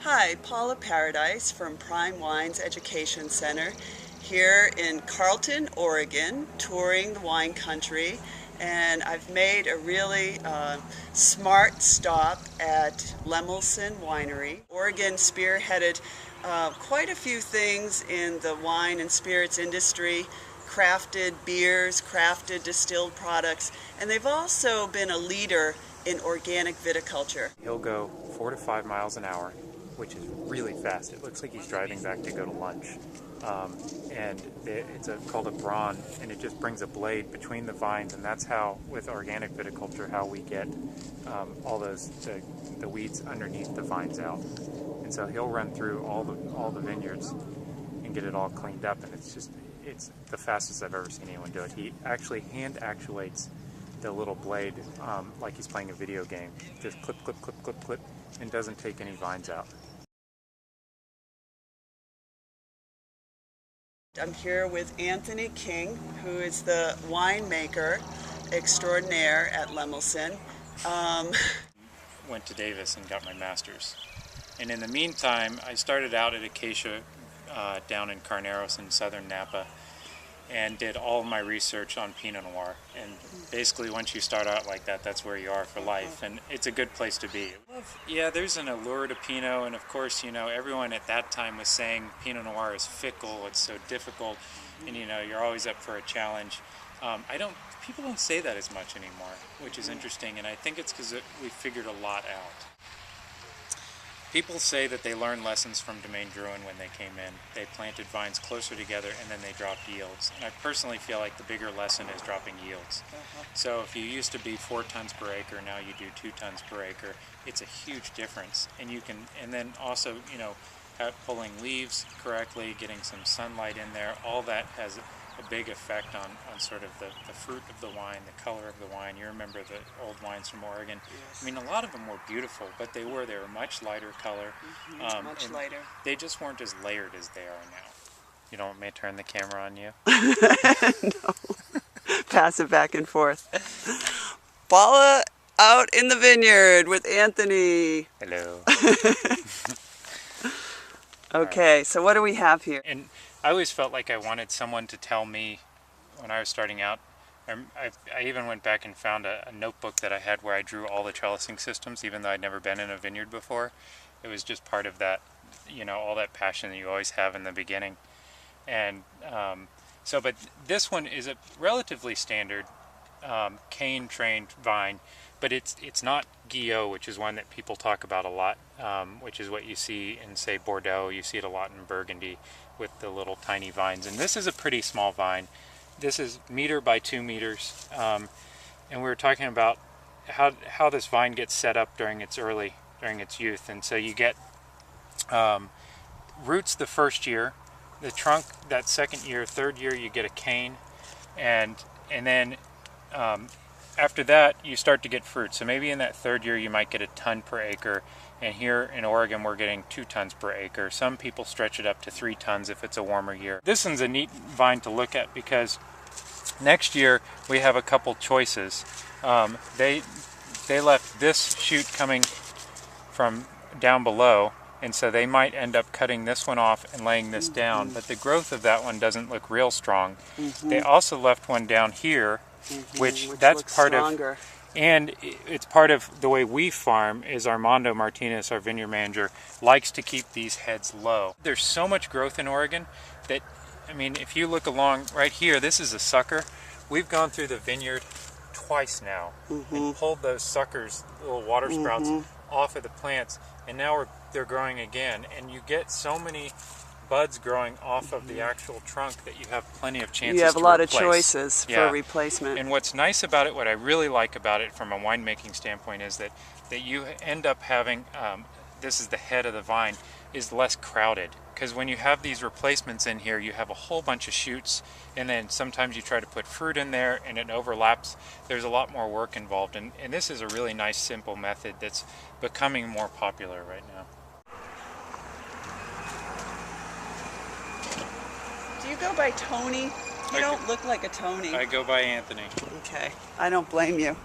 Hi, Paula Paradise from Prime Wines Education Center here in Carlton, Oregon, touring the wine country. And I've made a really smart stop at Lemelson Winery. Oregon spearheaded quite a few things in the wine and spirits industry, crafted beers, crafted distilled products, and they've also been a leader in organic viticulture. He'll go 4 to 5 miles an hour, which is really fast. It looks like he's driving back to go to lunch. It's called a brawn, and it just brings a blade between the vines, and that's how, with organic viticulture, how we get all the weeds underneath the vines out. And so he'll run through all the vineyards and get it all cleaned up, and it's the fastest I've ever seen anyone do it. He actually hand actuates the little blade like he's playing a video game. Just clip, clip, clip, clip, clip, and doesn't take any vines out. I'm here with Anthony King, who is the winemaker extraordinaire at Lemelson. Went to Davis and got my master's. And in the meantime, I started out at Acacia down in Carneros in southern Napa, and did all of my research on Pinot Noir. And basically once you start out like that, that's where you are for life, and it's a good place to be. Yeah, there's an allure to Pinot, and of course, everyone at that time was saying Pinot Noir is fickle, it's so difficult, and you're always up for a challenge. People don't say that as much anymore, which is interesting, and I think it's because we figured a lot out. People say that they learned lessons from Domaine Drouhin when they came in. They planted vines closer together and then they dropped yields. And I personally feel like the bigger lesson is dropping yields. So if you used to be 4 tons per acre, now you do 2 tons per acre. It's a huge difference. And then also, pulling leaves correctly, getting some sunlight in there, all that has a big effect on sort of the fruit of the wine, the color of the wine. You remember the old wines from Oregon. Yes. I mean, a lot of them were beautiful, but they were much lighter color. Much lighter. They just weren't as layered as they are now. You don't want me to turn the camera on you? No. Pass it back and forth. Paula out in the vineyard with Anthony. Hello. Okay, so what do we have here? And I always felt like I wanted someone to tell me when I was starting out. I even went back and found a notebook that I had where I drew all the trellising systems, even though I'd never been in a vineyard before. It was just part of that, all that passion that you always have in the beginning. And but this one is a relatively standard cane-trained vine, but it's not Guillot, which is one that people talk about a lot, which is what you see in, say, Bordeaux. You see it a lot in Burgundy with the little tiny vines. And this is a pretty small vine. This is 1 meter by 2 meters. And we were talking about how this vine gets set up during its youth. And so you get roots the first year, the trunk that second year, third year you get a cane, and then after that you start to get fruit. So maybe in that third year you might get 1 ton per acre, and here in Oregon we're getting 2 tons per acre. Some people stretch it up to 3 tons if it's a warmer year. This one's a neat vine to look at because next year we have a couple choices. They left this shoot coming from down below, and so they might end up cutting this one off and laying this down, but the growth of that one doesn't look real strong. They also left one down here, which that's part stronger. Of, and it's part of the way we farm. Is Armando Martinez, our vineyard manager, likes to keep these heads low. There's so much growth in Oregon that, I mean, if you look along right here, this is a sucker. We've gone through the vineyard twice now and pulled those suckers, little water sprouts, off of the plants, and now they're growing again, and you get so many buds growing off of the actual trunk that you have plenty of chances to You have a lot replace. of choices for replacement. And what's nice about it, what I really like about it from a winemaking standpoint, is that you end up having, this is the head of the vine, is less crowded. Because when you have these replacements in here, you have a whole bunch of shoots, and then sometimes you try to put fruit in there and it overlaps. There's a lot more work involved, and this is a really nice, simple method that's becoming more popular right now. Do you go by Tony? You don't look like a Tony. I go by Anthony. Okay, I don't blame you.